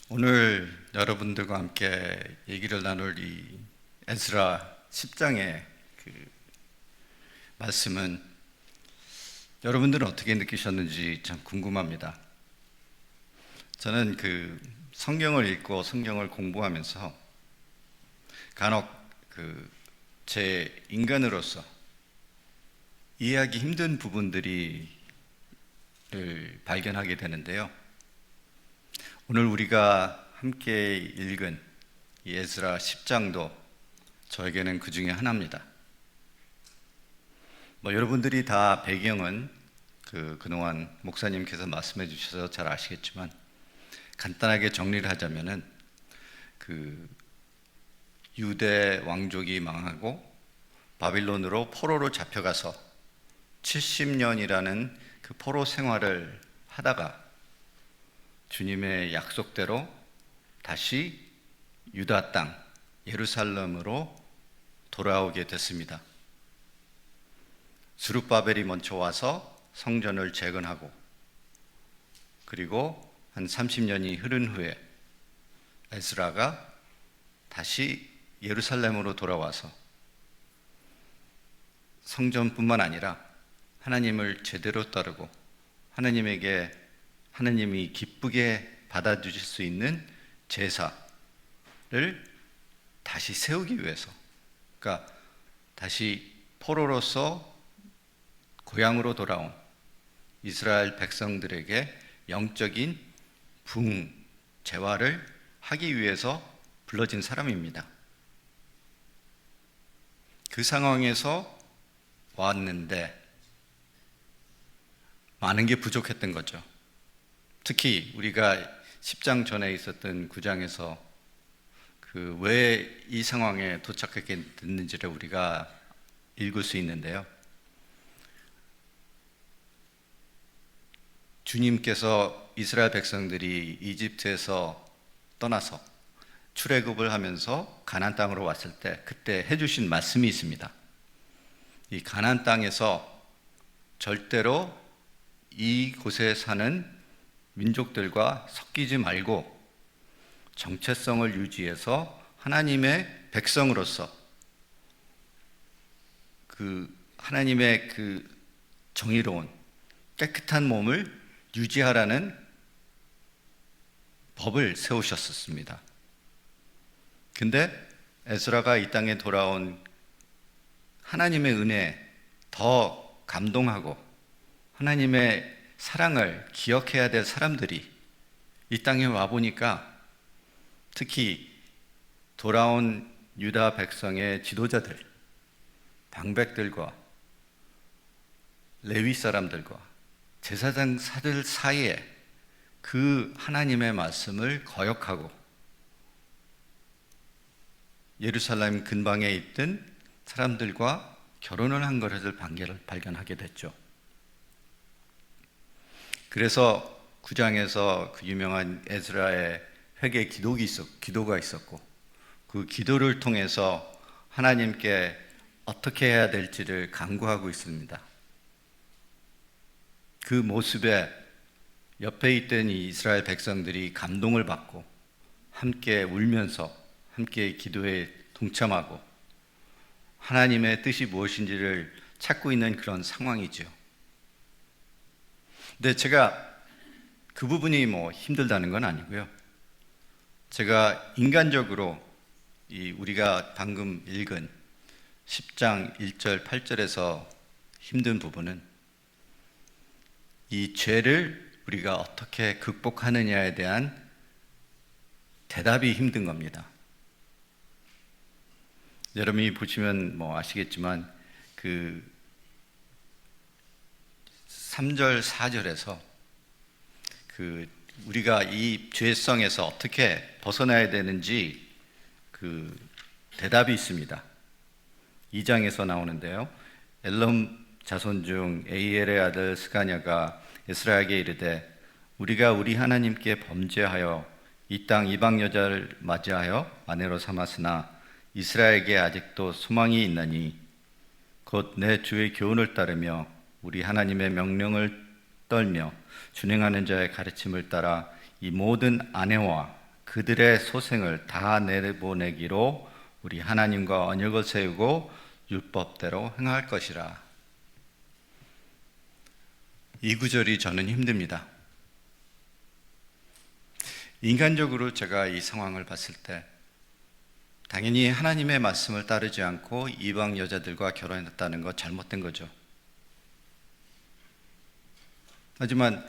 오늘 여러분들과 함께 얘기를 나눌 이 에스라 10장의 그 말씀은 여러분들은 어떻게 느끼셨는지 참 궁금합니다. 저는 그 성경을 읽고 성경을 공부하면서 간혹 제 인간으로서 이해하기 힘든 부분들을 발견하게 되는데요. 오늘 우리가 함께 읽은 이 에스라 10장도 저에게는 그 중에 하나입니다. 여러분들이 다 배경은 그동안 목사님께서 말씀해 주셔서 잘 아시겠지만 간단하게 정리를 하자면은 유대 왕족이 망하고 바빌론으로 포로로 잡혀가서 70년이라는 그 포로 생활을 하다가 주님의 약속대로 다시 유다 땅 예루살렘으로 돌아오게 됐습니다. 스룹바벨이 먼저 와서 성전을 재건하고 그리고 한 30년이 흐른 후에 에스라가 다시 예루살렘으로 돌아와서 성전뿐만 아니라 하나님을 제대로 따르고 하나님이 기쁘게 받아주실 수 있는 제사를 다시 세우기 위해서, 그러니까 다시 포로로서 고향으로 돌아온 이스라엘 백성들에게 영적인 재활을 하기 위해서 불러진 사람입니다. 그 상황에서 왔는데 많은 게 부족했던 거죠. 특히 우리가 10장 전에 있었던 9장에서 왜 이 상황에 도착하게 됐는지를 우리가 읽을 수 있는데요. 주님께서 이스라엘 백성들이 이집트에서 떠나서 출애굽을 하면서 가나안 땅으로 왔을 때 그때 해주신 말씀이 있습니다. 이 가나안 땅에서 절대로 이곳에 사는 민족들과 섞이지 말고 정체성을 유지해서 하나님의 백성으로서 하나님의 정의로운 깨끗한 몸을 유지하라는 법을 세우셨었습니다. 근데 에스라가 이 땅에 돌아온 하나님의 은혜에 더 감동하고 하나님의 사랑을 기억해야 될 사람들이 이 땅에 와보니까 특히 돌아온 유다 백성의 지도자들, 방백들과 레위 사람들과 제사장사들 사이에 그 하나님의 말씀을 거역하고 예루살렘 근방에 있던 사람들과 결혼을 한 것을 발견하게 됐죠. 그래서 9장에서 그 유명한 에스라의 회개 기도가 있었고 그 기도를 통해서 하나님께 어떻게 해야 될지를 간구하고 있습니다. 그 모습에 옆에 있던 이 이스라엘 백성들이 감동을 받고 함께 울면서 함께 기도에 동참하고 하나님의 뜻이 무엇인지를 찾고 있는 그런 상황이죠. 근데 제가 그 부분이 힘들다는 건 아니고요. 제가 인간적으로 우리가 방금 읽은 10장 1절 8절에서 힘든 부분은 이 죄를 우리가 어떻게 극복하느냐에 대한 대답이 힘든 겁니다. 여러분이 보시면 아시겠지만 3절 4절에서 우리가 이 죄성에서 어떻게 벗어나야 되는지 대답이 있습니다. 2장에서 나오는데요. 엘롬 자손 중 에이엘의 아들 스가냐가 에스라에게 이르되 우리가 우리 하나님께 범죄하여 이 땅 이방 여자를 맞이하여 아내로 삼았으나 이스라엘에게 아직도 소망이 있나니 곧 내 주의 교훈을 따르며 우리 하나님의 명령을 떨며 준행하는 자의 가르침을 따라 이 모든 아내와 그들의 소생을 다 내보내기로 우리 하나님과 언약을 세우고 율법대로 행할 것이라. 이 구절이 저는 힘듭니다. 인간적으로 제가 이 상황을 봤을 때 당연히 하나님의 말씀을 따르지 않고 이방 여자들과 결혼했다는 것 잘못된 거죠. 하지만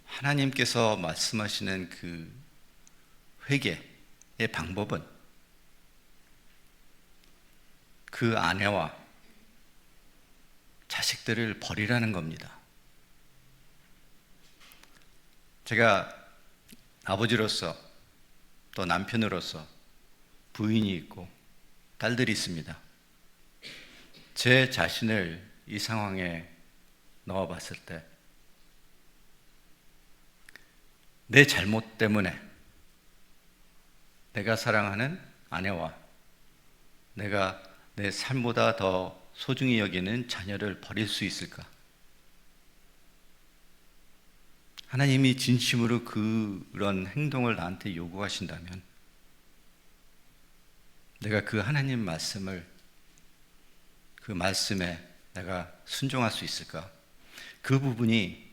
하나님께서 말씀하시는 그 회개의 방법은 그 아내와 자식들을 버리라는 겁니다. 제가 아버지로서 또 남편으로서 부인이 있고 딸들이 있습니다. 제 자신을 이 상황에 넣어봤을 때 내 잘못 때문에 내가 사랑하는 아내와 내가 내 삶보다 더 소중히 여기는 자녀를 버릴 수 있을까? 하나님이 진심으로 그런 행동을 나한테 요구하신다면 내가 그 하나님 말씀을, 그 말씀에 내가 순종할 수 있을까? 그 부분이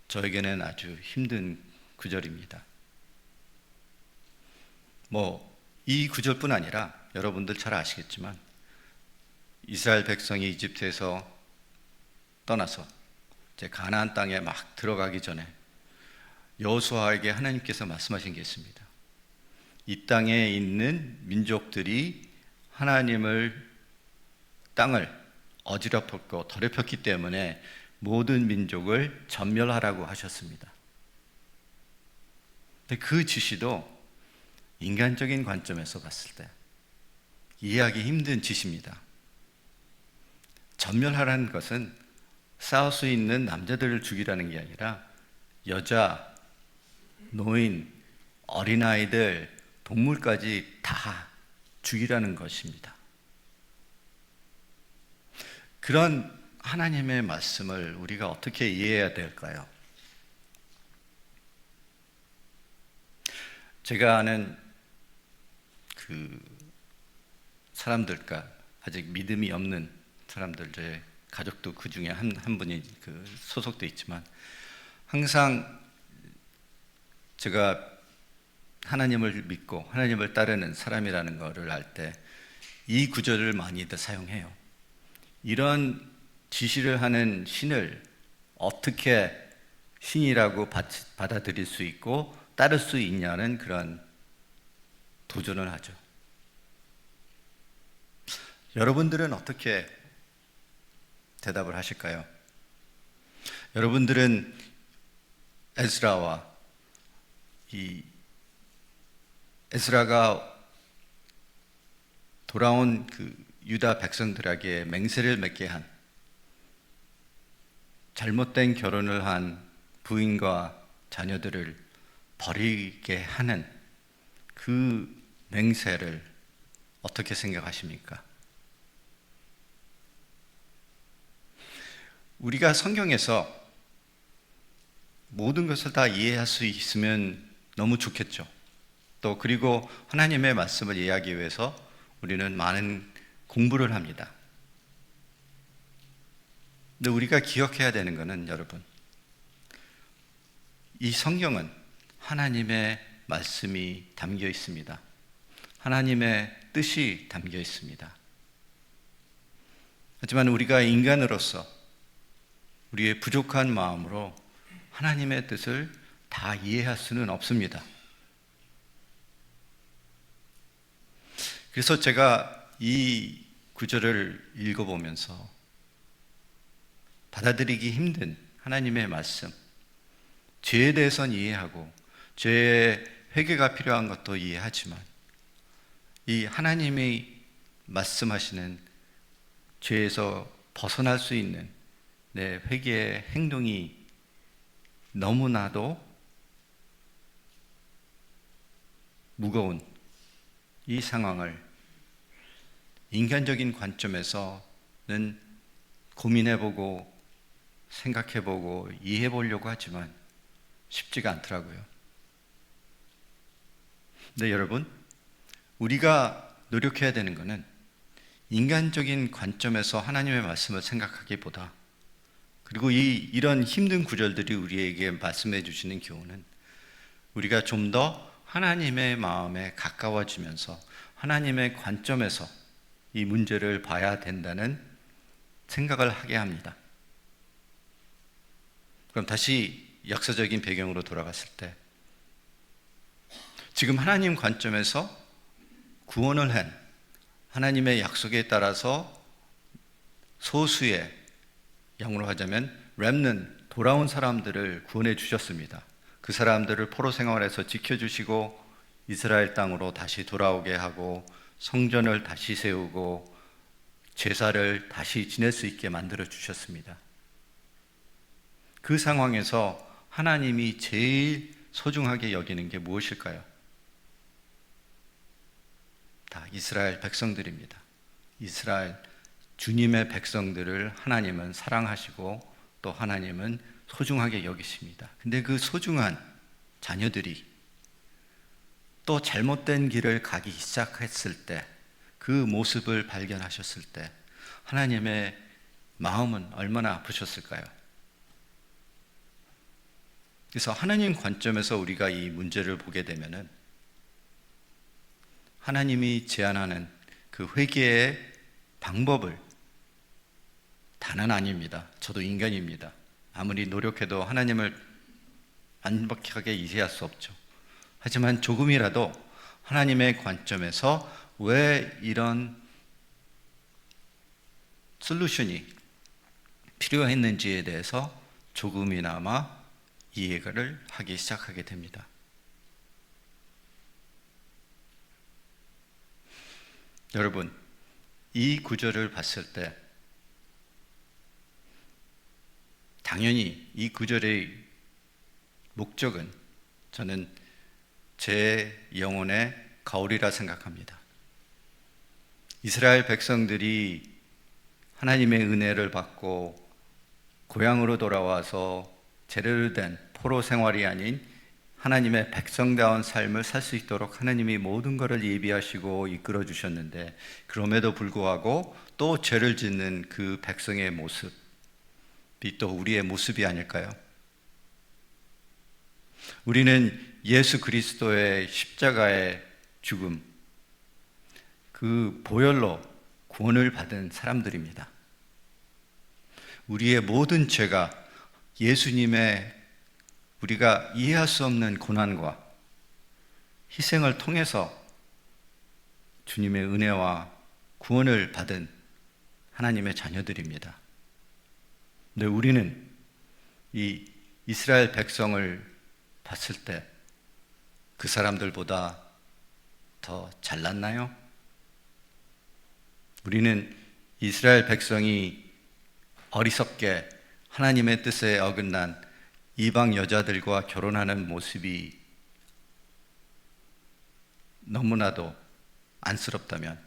저에게는 아주 힘든 구절입니다. 이 구절뿐 아니라 여러분들 잘 아시겠지만 이스라엘 백성이 이집트에서 떠나서 이제 가나안 땅에 막 들어가기 전에 여호수아에게 하나님께서 말씀하신 게 있습니다. 이 땅에 있는 민족들이 하나님을 땅을 어지럽혔고 더럽혔기 때문에 모든 민족을 전멸하라고 하셨습니다. 근데 그 지시도 인간적인 관점에서 봤을 때 이해하기 힘든 지시입니다. 전멸하라는 것은 싸울 수 있는 남자들을 죽이라는 게 아니라 여자, 노인, 어린아이들, 동물까지 다 죽이라는 것입니다. 그런 하나님의 말씀을 우리가 어떻게 이해해야 될까요? 제가 아는 그 사람들과 아직 믿음이 없는 사람들, 제 가족도 그 중에 한 분이 소속돼 있지만 항상 제가 하나님을 믿고 하나님을 따르는 사람이라는 것을 알 때 이 구절을 많이들 사용해요. 이런 지시를 하는 신을 어떻게 신이라고 받아들일 수 있고 따를 수 있냐는 그런 도전을 하죠. 여러분들은 어떻게 대답을 하실까요? 여러분들은 에스라와 이 에스라가 돌아온 그 유다 백성들에게 맹세를 맺게 한, 잘못된 결혼을 한 부인과 자녀들을 버리게 하는 그 맹세를 어떻게 생각하십니까? 우리가 성경에서 모든 것을 다 이해할 수 있으면 너무 좋겠죠. 또 그리고 하나님의 말씀을 이해하기 위해서 우리는 많은 공부를 합니다. 근데 우리가 기억해야 되는 것은 여러분, 이 성경은 하나님의 말씀이 담겨 있습니다. 하나님의 뜻이 담겨 있습니다. 하지만 우리가 인간으로서 우리의 부족한 마음으로 하나님의 뜻을 다 이해할 수는 없습니다. 그래서 제가 이 구절을 읽어보면서 받아들이기 힘든 하나님의 말씀, 죄에 대해서는 이해하고 죄의 회개가 필요한 것도 이해하지만 이 하나님이 말씀하시는 죄에서 벗어날 수 있는 내 회개의 행동이 너무나도 무거운 이 상황을 인간적인 관점에서는 고민해보고 생각해보고 이해해보려고 하지만 쉽지가 않더라고요. 네, 여러분, 우리가 노력해야 되는 것은 인간적인 관점에서 하나님의 말씀을 생각하기보다, 그리고 이런 힘든 구절들이 우리에게 말씀해 주시는 교훈은 우리가 좀 더 하나님의 마음에 가까워지면서 하나님의 관점에서 이 문제를 봐야 된다는 생각을 하게 합니다. 그럼 다시 역사적인 배경으로 돌아갔을 때, 지금 하나님 관점에서 구원을 한 하나님의 약속에 따라서 소수의, 영어로 하자면 렘넌트, 돌아온 사람들을 구원해 주셨습니다. 그 사람들을 포로 생활에서 지켜주시고 이스라엘 땅으로 다시 돌아오게 하고 성전을 다시 세우고 제사를 다시 지낼 수 있게 만들어 주셨습니다. 그 상황에서 하나님이 제일 소중하게 여기는 게 무엇일까요? 다 이스라엘 백성들입니다. 이스라엘 주님의 백성들을 하나님은 사랑하시고 또 하나님은 소중하게 여기십니다. 근데 그 소중한 자녀들이 또 잘못된 길을 가기 시작했을 때, 그 모습을 발견하셨을 때 하나님의 마음은 얼마나 아프셨을까요? 그래서 하나님 관점에서 우리가 이 문제를 보게 되면은 하나님이 제안하는 그 회개의 방법을, 다는 아닙니다. 저도 인간입니다. 아무리 노력해도 하나님을 완벽하게 이해할 수 없죠. 하지만 조금이라도 하나님의 관점에서 왜 이런 솔루션이 필요했는지에 대해서 조금이나마 이해를 하기 시작하게 됩니다. 여러분, 이 구절을 봤을 때 당연히 이 구절의 목적은 저는 제 영혼의 거울이라 생각합니다. 이스라엘 백성들이 하나님의 은혜를 받고 고향으로 돌아와서 제대로 된 포로 생활이 아닌 하나님의 백성다운 삶을 살 수 있도록 하나님이 모든 것을 예비하시고 이끌어 주셨는데, 그럼에도 불구하고 또 죄를 짓는 그 백성의 모습이 또 우리의 모습이 아닐까요? 우리는 예수 그리스도의 십자가의 죽음, 그 보혈로 구원을 받은 사람들입니다. 우리의 모든 죄가 예수님의 우리가 이해할 수 없는 고난과 희생을 통해서 주님의 은혜와 구원을 받은 하나님의 자녀들입니다. 근데 우리는 이 이스라엘 백성을 봤을 때 그 사람들보다 더 잘났나요? 우리는 이스라엘 백성이 어리석게 하나님의 뜻에 어긋난 이방 여자들과 결혼하는 모습이 너무나도 안쓰럽다면,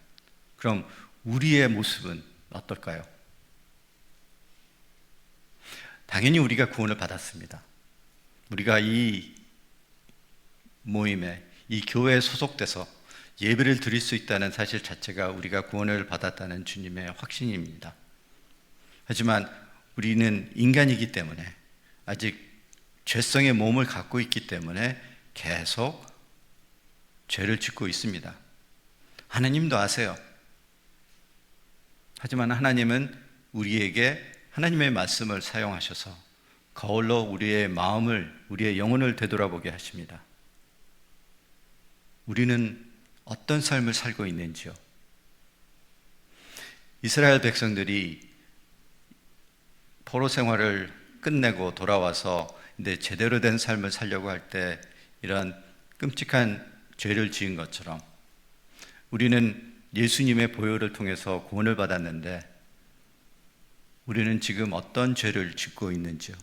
그럼 우리의 모습은 어떨까요? 당연히 우리가 구원을 받았습니다. 우리가 이 모임에, 이 교회에 소속돼서 예배를 드릴 수 있다는 사실 자체가 우리가 구원을 받았다는 주님의 확신입니다. 하지만 우리는 인간이기 때문에, 아직 죄성의 몸을 갖고 있기 때문에 계속 죄를 짓고 있습니다. 하나님도 아세요. 하지만 하나님은 우리에게 하나님의 말씀을 사용하셔서 거울로 우리의 마음을, 우리의 영혼을 되돌아보게 하십니다. 우리는 어떤 삶을 살고 있는지요? 이스라엘 백성들이 포로 생활을 끝내고 돌아와서 이제 제대로 된 삶을 살려고 할 때 이런 끔찍한 죄를 지은 것처럼 우리는 예수님의 보혈을 통해서 구원을 받았는데, 우리는 지금 어떤 죄를 짓고 있는지요?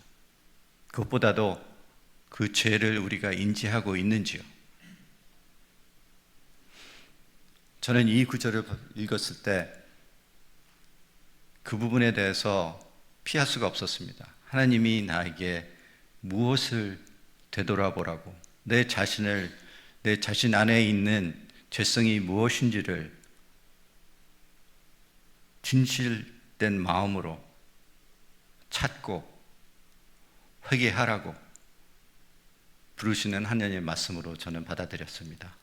그것보다도 그 죄를 우리가 인지하고 있는지요? 저는 이 구절을 읽었을 때 그 부분에 대해서 피할 수가 없었습니다. 하나님이 나에게 무엇을 되돌아보라고, 내 자신을 내 자신 안에 있는 죄성이 무엇인지를 진실된 마음으로 찾고 회개하라고 부르시는 하나님의 말씀으로 저는 받아들였습니다.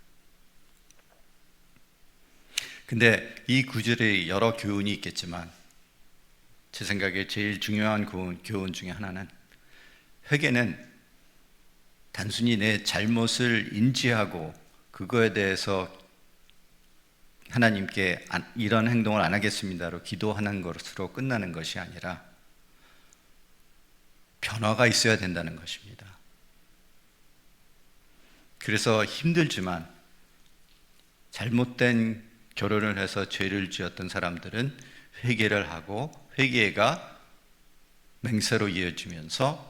근데 이 구절에 여러 교훈이 있겠지만 제 생각에 제일 중요한 교훈 중에 하나는, 회개는 단순히 내 잘못을 인지하고 그거에 대해서 하나님께 이런 행동을 안 하겠습니다로 기도하는 것으로 끝나는 것이 아니라 변화가 있어야 된다는 것입니다. 그래서 힘들지만 잘못된 결혼을 해서 죄를 지었던 사람들은 회개를 하고 회개가 맹세로 이어지면서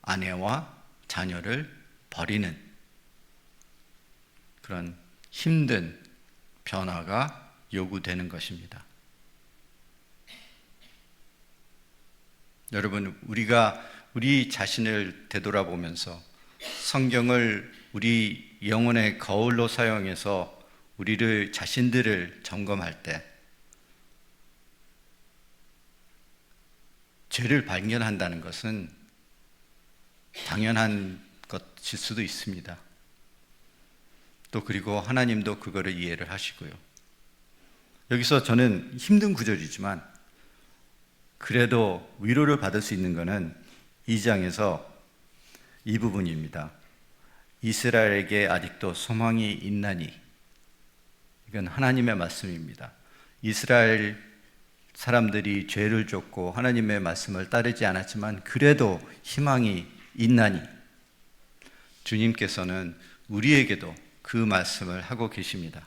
아내와 자녀를 버리는 그런 힘든 변화가 요구되는 것입니다. 여러분, 우리가 우리 자신을 되돌아보면서 성경을 우리 영혼의 거울로 사용해서 우리를 자신들을 점검할 때 죄를 발견한다는 것은 당연한 것일 수도 있습니다. 또 그리고 하나님도 그거를 이해를 하시고요. 여기서 저는 힘든 구절이지만 그래도 위로를 받을 수 있는 것은 2장에서 이 부분입니다. 이스라엘에게 아직도 소망이 있나니. 이건 하나님의 말씀입니다. 이스라엘 사람들이 죄를 졌고 하나님의 말씀을 따르지 않았지만 그래도 희망이 있나니, 주님께서는 우리에게도 그 말씀을 하고 계십니다.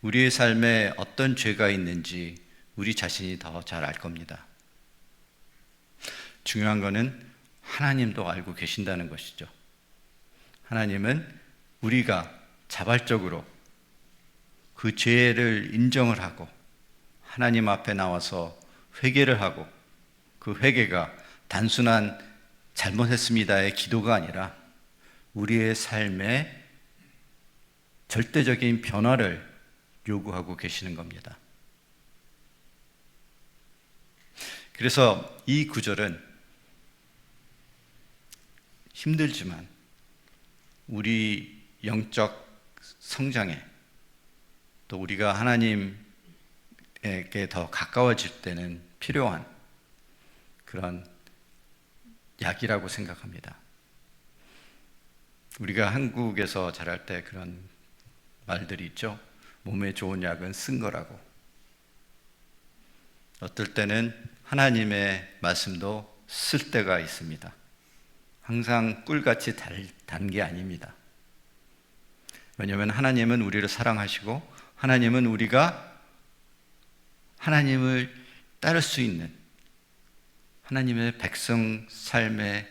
우리의 삶에 어떤 죄가 있는지 우리 자신이 더 잘 알 겁니다. 중요한 것은 하나님도 알고 계신다는 것이죠. 하나님은 우리가 자발적으로 그 죄를 인정을 하고 하나님 앞에 나와서 회개를 하고, 그 회개가 단순한 잘못했습니다의 기도가 아니라 우리의 삶에 절대적인 변화를 요구하고 계시는 겁니다. 그래서 이 구절은 힘들지만 우리 영적 성장에, 또 우리가 하나님에게 더 가까워질 때는 필요한 그런 약이라고 생각합니다. 우리가 한국에서 자랄 때 그런 말들이 있죠. 몸에 좋은 약은 쓴 거라고. 어떨 때는 하나님의 말씀도 쓸 때가 있습니다. 항상 꿀같이 단 게 아닙니다. 왜냐하면 하나님은 우리를 사랑하시고 하나님은 우리가 하나님을 따를 수 있는 하나님의 백성 삶에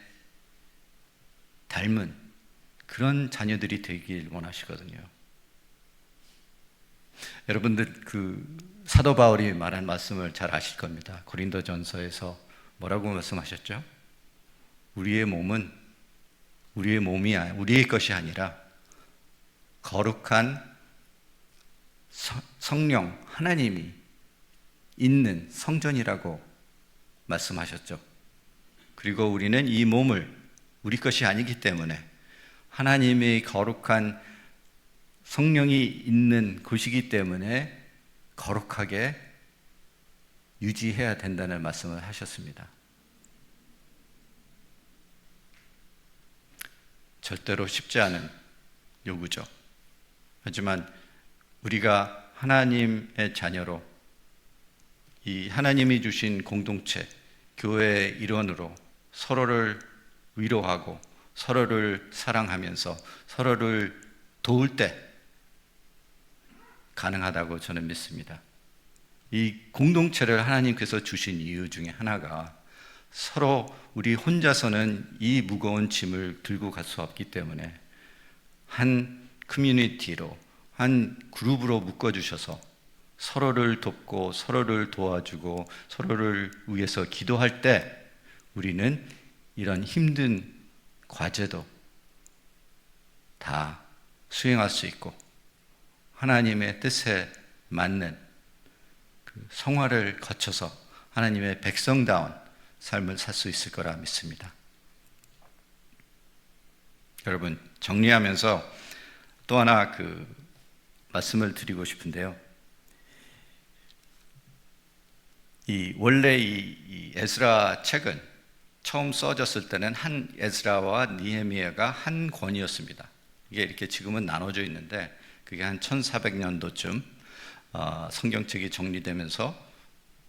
닮은 그런 자녀들이 되길 원하시거든요. 여러분들 그 사도 바울이 말한 말씀을 잘 아실 겁니다. 고린도전서에서 뭐라고 말씀하셨죠? 우리의 몸은 우리의 것이 아니라 거룩한 성령 하나님이 있는 성전이라고 말씀하셨죠. 그리고 우리는 이 몸을 우리 것이 아니기 때문에 하나님의 거룩한 성령이 있는 곳이기 때문에 거룩하게 유지해야 된다는 말씀을 하셨습니다. 절대로 쉽지 않은 요구죠. 하지만 우리가 하나님의 자녀로 이 하나님이 주신 공동체, 교회의 일원으로 서로를 위로하고 서로를 사랑하면서 서로를 도울 때 가능하다고 저는 믿습니다. 이 공동체를 하나님께서 주신 이유 중에 하나가 서로 우리 혼자서는 이 무거운 짐을 들고 갈 수 없기 때문에 한 커뮤니티로, 한 그룹으로 묶어주셔서 서로를 돕고 서로를 도와주고 서로를 위해서 기도할 때 우리는 이런 힘든 과제도 다 수행할 수 있고 하나님의 뜻에 맞는 그 성화를 거쳐서 하나님의 백성다운 삶을 살 수 있을 거라 믿습니다. 여러분, 정리하면서 또 하나 그 말씀을 드리고 싶은데요. 원래 이 에스라 책은 처음 써졌을 때는 한 에스라와 느헤미야가 한 권이었습니다. 이게 이렇게 지금은 나눠져 있는데 그게 한 1400년도쯤 성경책이 정리되면서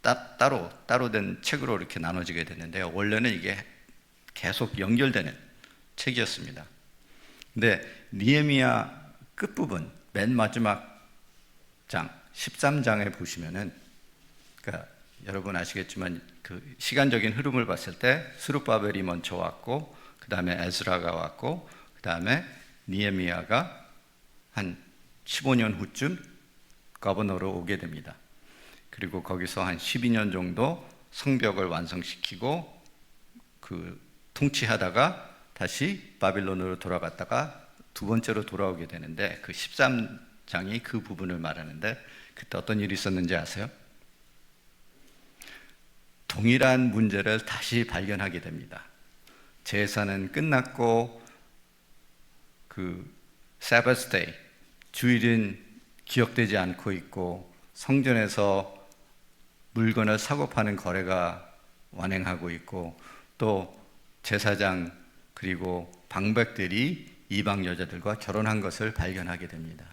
따로 된 책으로 이렇게 나눠지게 됐는데요. 원래는 이게 계속 연결되는 책이었습니다. 근데 느헤미야 끝부분 맨 마지막 장 13장에 보시면은 그러니까 여러분 아시겠지만 그 시간적인 흐름을 봤을 때 스룹바벨이 먼저 왔고 그 다음에 에스라가 왔고 그 다음에 느헤미야가 한 15년 후쯤 거버너로 오게 됩니다. 그리고 거기서 한 12년 정도 성벽을 완성시키고 그 통치하다가 다시 바빌론으로 돌아갔다가 두 번째로 돌아오게 되는데 그 13장이 그 부분을 말하는데 그때 어떤 일이 있었는지 아세요? 동일한 문제를 다시 발견하게 됩니다. 제사는 끝났고 그 사바스 데이, 주일은 기억되지 않고 있고 성전에서 물건을 사고 파는 거래가 완행하고 있고 또 제사장 그리고 방백들이 이방 여자들과 결혼한 것을 발견하게 됩니다.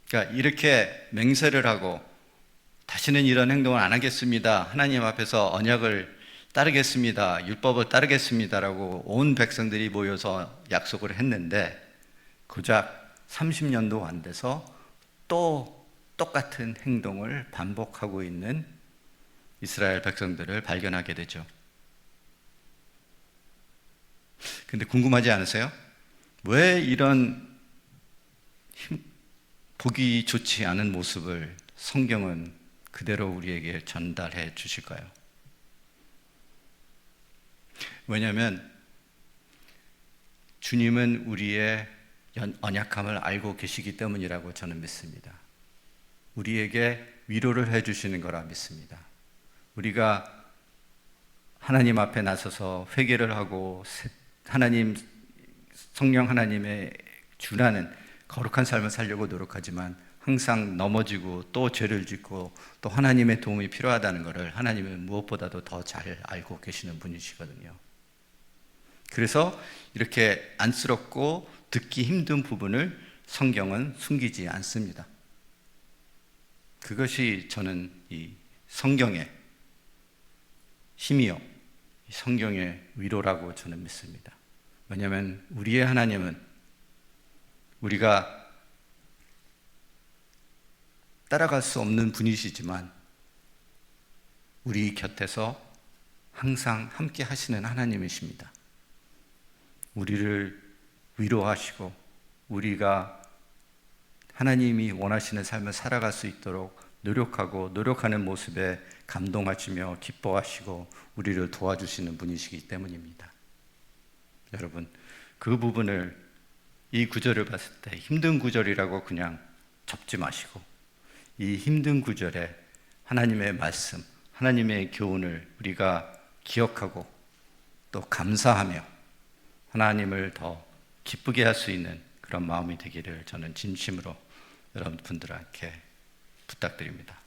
그러니까 이렇게 맹세를 하고 다시는 이런 행동을 안 하겠습니다. 하나님 앞에서 언약을 따르겠습니다. 율법을 따르겠습니다라고 온 백성들이 모여서 약속을 했는데 고작 30년도 안 돼서 또 똑같은 행동을 반복하고 있는 이스라엘 백성들을 발견하게 되죠. 근데 궁금하지 않으세요? 왜 이런 보기 좋지 않은 모습을 성경은 그대로 우리에게 전달해 주실까요? 왜냐하면 주님은 우리의 언약함을 알고 계시기 때문이라고 저는 믿습니다. 우리에게 위로를 해 주시는 거라 믿습니다. 우리가 하나님 앞에 나서서 회개를 하고 하나님 성령 하나님의 주라는 거룩한 삶을 살려고 노력하지만 항상 넘어지고 또 죄를 짓고 또 하나님의 도움이 필요하다는 것을 하나님은 무엇보다도 더 잘 알고 계시는 분이시거든요. 그래서 이렇게 안쓰럽고 듣기 힘든 부분을 성경은 숨기지 않습니다. 그것이 저는 이 성경의 힘이요, 성경의 위로라고 저는 믿습니다. 왜냐하면 우리의 하나님은 우리가 따라갈 수 없는 분이시지만 우리 곁에서 항상 함께 하시는 하나님이십니다. 우리를 위로하시고 우리가 하나님이 원하시는 삶을 살아갈 수 있도록 노력하는 모습에 감동하시며 기뻐하시고 우리를 도와주시는 분이시기 때문입니다. 여러분, 그 부분을 이 구절을 봤을 때 힘든 구절이라고 그냥 접지 마시고 이 힘든 구절에 하나님의 말씀, 하나님의 교훈을 우리가 기억하고 또 감사하며 하나님을 더 기쁘게 할 수 있는 그런 마음이 되기를 저는 진심으로 여러분들에게 부탁드립니다.